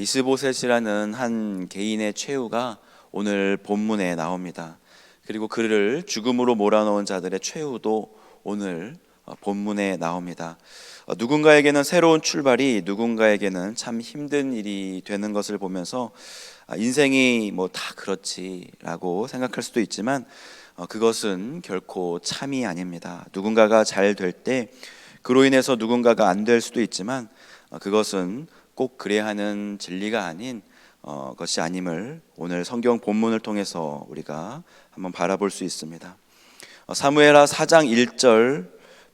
이스보셋이라는 한 개인의 최후가 오늘 본문에 나옵니다. 그리고 그를 죽음으로 몰아넣은 자들의 최후도 오늘 본문에 나옵니다. 누군가에게는 새로운 출발이, 누군가에게는 참 힘든 일이 되는 것을 보면서 인생이 뭐 다 그렇지라고 생각할 수도 있지만 그것은 결코 참이 아닙니다. 누군가가 잘 될 때 그로 인해서 누군가가 안 될 수도 있지만 그것은 꼭 그래야 하는 진리가 아닌 것이 아님을 오늘 성경 본문을 통해서 우리가 한번 바라볼 수 있습니다. 사무엘하 4장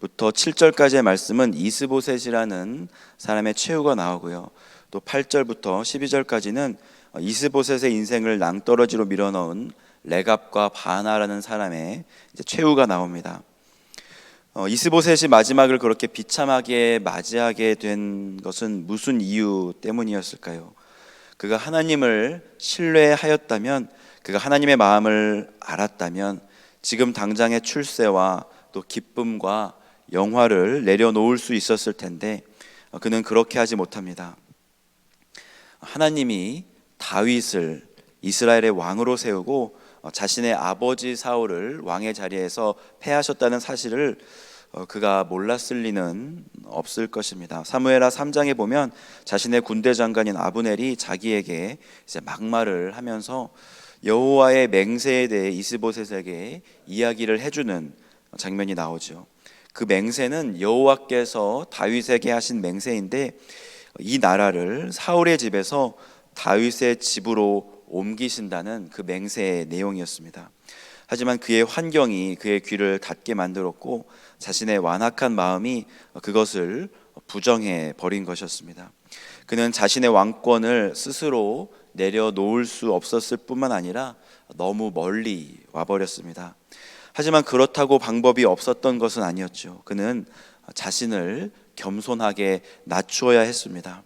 1절부터 7절까지의 말씀은 이스보셋이라는 사람의 최후가 나오고요, 또 8절부터 12절까지는 이스보셋의 인생을 낭떠러지로 밀어넣은 레갑과 바나라는 사람의 최후가 나옵니다. 이스보셋이 마지막을 그렇게 비참하게 맞이하게 된 것은 무슨 이유 때문이었을까요? 그가 하나님을 신뢰하였다면, 그가 하나님의 마음을 알았다면 지금 당장의 출세와 또 기쁨과 영화를 내려놓을 수 있었을 텐데 그는 그렇게 하지 못합니다. 하나님이 다윗을 이스라엘의 왕으로 세우고 자신의 아버지 사울을 왕의 자리에서 패하셨다는 사실을 그가 몰랐을 리는 없을 것입니다. 사무엘하 3장에 보면 자신의 군대 장관인 아브넬이 자기에게 이제 막말을 하면서 여호와의 맹세에 대해 이스보셋에게 이야기를 해주는 장면이 나오죠. 그 맹세는 여호와께서 다윗에게 하신 맹세인데 이 나라를 사울의 집에서 다윗의 집으로 옮기신다는 그 맹세의 내용이었습니다. 하지만 그의 환경이 그의 귀를 닫게 만들었고 자신의 완악한 마음이 그것을 부정해 버린 것이었습니다. 그는 자신의 왕권을 스스로 내려놓을 수 없었을 뿐만 아니라 너무 멀리 와버렸습니다. 하지만 그렇다고 방법이 없었던 것은 아니었죠. 그는 자신을 겸손하게 낮추어야 했습니다.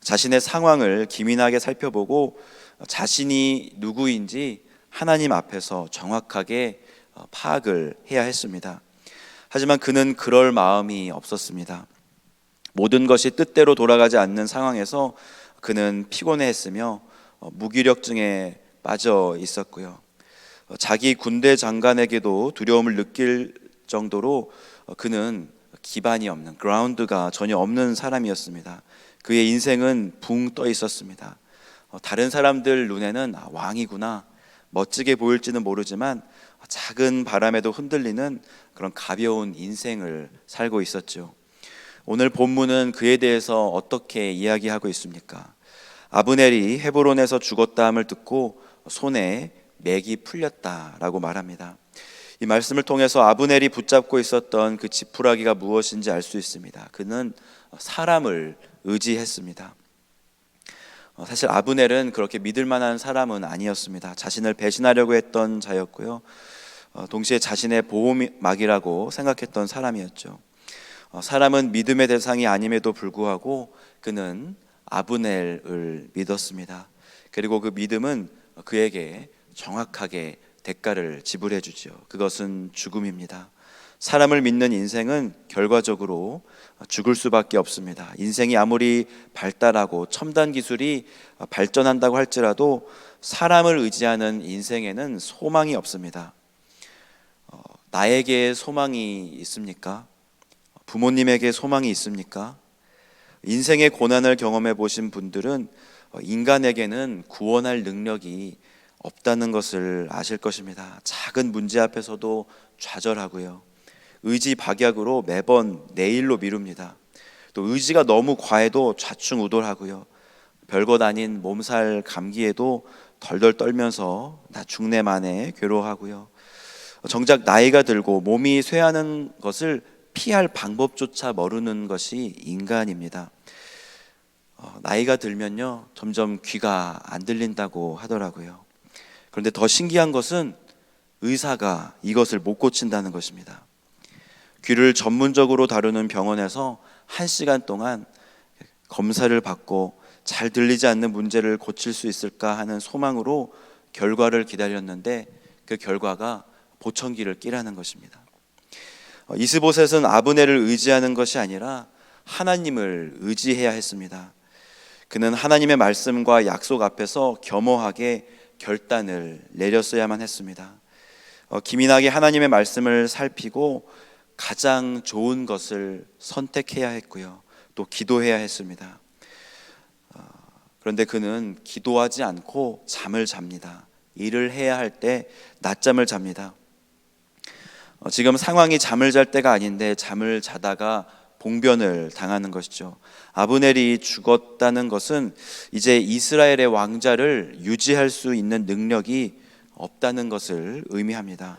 자신의 상황을 기민하게 살펴보고 자신이 누구인지 하나님 앞에서 정확하게 파악을 해야 했습니다. 하지만 그는 그럴 마음이 없었습니다. 모든 것이 뜻대로 돌아가지 않는 상황에서 그는 피곤해했으며 무기력증에 빠져 있었고요, 자기 군대 장관에게도 두려움을 느낄 정도로 그는 기반이 없는, 그라운드가 전혀 없는 사람이었습니다. 그의 인생은 붕 떠 있었습니다. 다른 사람들 눈에는 왕이구나, 멋지게 보일지는 모르지만 작은 바람에도 흔들리는 그런 가벼운 인생을 살고 있었죠. 오늘 본문은 그에 대해서 어떻게 이야기하고 있습니까? 아브넬이 헤브론에서 죽었다함을 듣고 손에 맥이 풀렸다라고 말합니다. 이 말씀을 통해서 아브넬이 붙잡고 있었던 그 지푸라기가 무엇인지 알 수 있습니다. 그는 사람을 의지했습니다. 사실 아브넬은 그렇게 믿을 만한 사람은 아니었습니다. 자신을 배신하려고 했던 자였고요, 동시에 자신의 보호막이라고 생각했던 사람이었죠. 사람은 믿음의 대상이 아님에도 불구하고 그는 아브넬을 믿었습니다. 그리고 그 믿음은 그에게 정확하게 대가를 지불해 주죠. 그것은 죽음입니다. 사람을 믿는 인생은 결과적으로 죽을 수밖에 없습니다. 인생이 아무리 발달하고 첨단 기술이 발전한다고 할지라도 사람을 의지하는 인생에는 소망이 없습니다. 나에게 소망이 있습니까? 부모님에게 소망이 있습니까? 인생의 고난을 경험해 보신 분들은 인간에게는 구원할 능력이 없다는 것을 아실 것입니다. 작은 문제 앞에서도 좌절하고요, 의지박약으로 매번 내일로 미룹니다. 또 의지가 너무 과해도 좌충우돌하고요, 별것 아닌 몸살 감기에도 덜덜 떨면서 나 죽네 만에 괴로워하고요, 정작 나이가 들고 몸이 쇠하는 것을 피할 방법조차 모르는 것이 인간입니다. 나이가 들면요 점점 귀가 안 들린다고 하더라고요. 그런데 더 신기한 것은 의사가 이것을 못 고친다는 것입니다. 귀를 전문적으로 다루는 병원에서 1시간 동안 검사를 받고 잘 들리지 않는 문제를 고칠 수 있을까 하는 소망으로 결과를 기다렸는데 그 결과가 보청기를 끼라는 것입니다. 이스보셋은 아브넬을 의지하는 것이 아니라 하나님을 의지해야 했습니다. 그는 하나님의 말씀과 약속 앞에서 겸허하게 결단을 내렸어야만 했습니다. 기민하게 하나님의 말씀을 살피고 가장 좋은 것을 선택해야 했고요. 또 기도해야 했습니다. 그런데 그는 기도하지 않고 잠을 잡니다. 일을 해야 할 때 낮잠을 잡니다. 지금 상황이 잠을 잘 때가 아닌데 잠을 자다가 봉변을 당하는 것이죠. 아브넬이 죽었다는 것은 이제 이스라엘의 왕자를 유지할 수 있는 능력이 없다는 것을 의미합니다.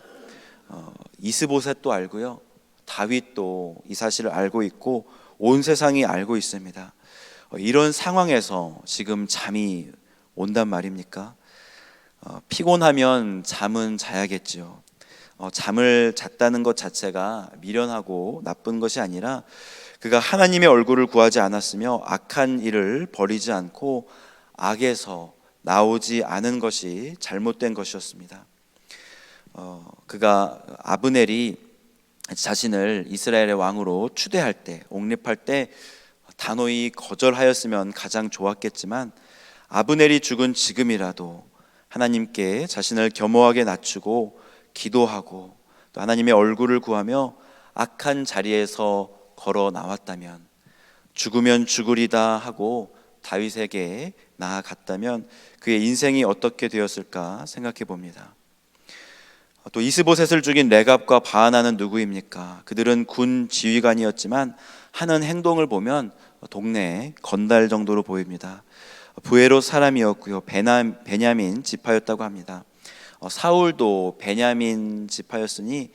이스보셋도 알고요, 다윗도 이 사실을 알고 있고 온 세상이 알고 있습니다. 이런 상황에서 지금 잠이 온단 말입니까? 피곤하면 잠은 자야겠지요. 잠을 잤다는 것 자체가 미련하고 나쁜 것이 아니라 그가 하나님의 얼굴을 구하지 않았으며 악한 일을 버리지 않고 악에서 나오지 않은 것이 잘못된 것이었습니다. 그가 아브넬이 자신을 이스라엘의 왕으로 추대할 때, 옹립할 때 단호히 거절하였으면 가장 좋았겠지만 아브넬이 죽은 지금이라도 하나님께 자신을 겸허하게 낮추고 기도하고 또 하나님의 얼굴을 구하며 악한 자리에서 걸어 나왔다면, 죽으면 죽으리다 하고 다윗에게 나아갔다면 그의 인생이 어떻게 되었을까 생각해 봅니다. 또 이스보셋을 죽인 레갑과 바하나는 누구입니까? 그들은 군 지휘관이었지만 하는 행동을 보면 동네 건달 정도로 보입니다. 부에롯 사람이었고요, 베냐민 지파였다고 합니다. 사울도 베냐민 지파였으니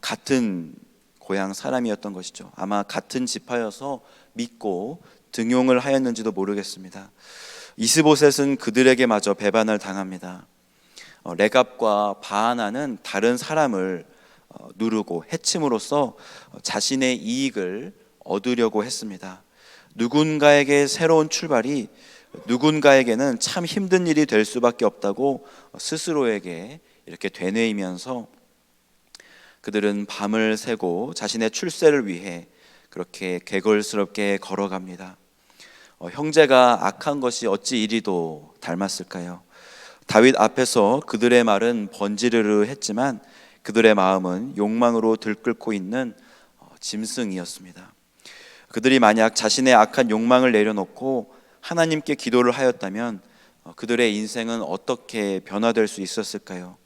같은 고향 사람이었던 것이죠. 아마 같은 지파여서 믿고 등용을 하였는지도 모르겠습니다. 이스보셋은 그들에게 마저 배반을 당합니다. 레갑과 바하나는 다른 사람을 누르고 해침으로써 자신의 이익을 얻으려고 했습니다. 누군가에게 새로운 출발이 누군가에게는 참 힘든 일이 될 수밖에 없다고 스스로에게 이렇게 되뇌이면서 그들은 밤을 새고 자신의 출세를 위해 그렇게 개걸스럽게 걸어갑니다. 형제가 악한 것이 어찌 이리도 닮았을까요? 다윗 앞에서 그들의 말은 번지르르 했지만 그들의 마음은 욕망으로 들끓고 있는 짐승이었습니다. 그들이 만약 자신의 악한 욕망을 내려놓고 하나님께 기도를 하였다면 그들의 인생은 어떻게 변화될 수 있었을까요?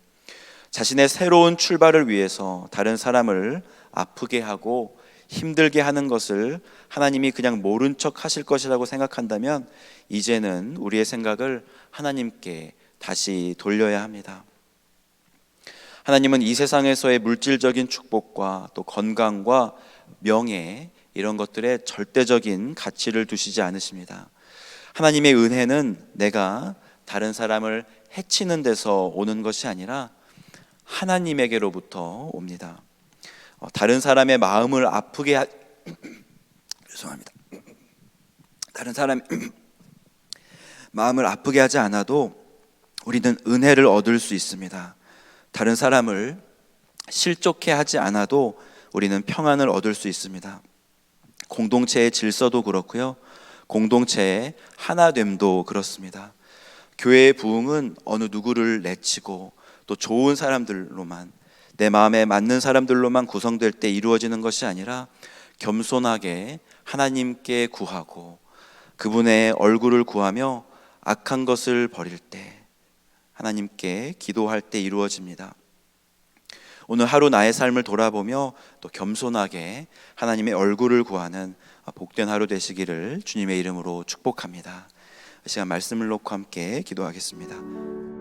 자신의 새로운 출발을 위해서 다른 사람을 아프게 하고 힘들게 하는 것을 하나님이 그냥 모른 척 하실 것이라고 생각한다면 이제는 우리의 생각을 하나님께 다시 돌려야 합니다. 하나님은 이 세상에서의 물질적인 축복과 또 건강과 명예, 이런 것들에 절대적인 가치를 두시지 않으십니다. 하나님의 은혜는 내가 다른 사람을 해치는 데서 오는 것이 아니라 하나님에게로부터 옵니다. 다른 사람의 마음을 아프게 죄송합니다. 다른 사람의 마음을 아프게 하지 않아도 우리는 은혜를 얻을 수 있습니다. 다른 사람을 실족해 하지 않아도 우리는 평안을 얻을 수 있습니다. 공동체의 질서도 그렇고요, 공동체의 하나됨도 그렇습니다. 교회의 부흥은 어느 누구를 내치고 또 좋은 사람들로만, 내 마음에 맞는 사람들로만 구성될 때 이루어지는 것이 아니라 겸손하게 하나님께 구하고 그분의 얼굴을 구하며 악한 것을 버릴 때, 하나님께 기도할 때 이루어집니다. 오늘 하루 나의 삶을 돌아보며 또 겸손하게 하나님의 얼굴을 구하는 복된 하루 되시기를 주님의 이름으로 축복합니다. 이 시간 말씀을 놓고 함께 기도하겠습니다.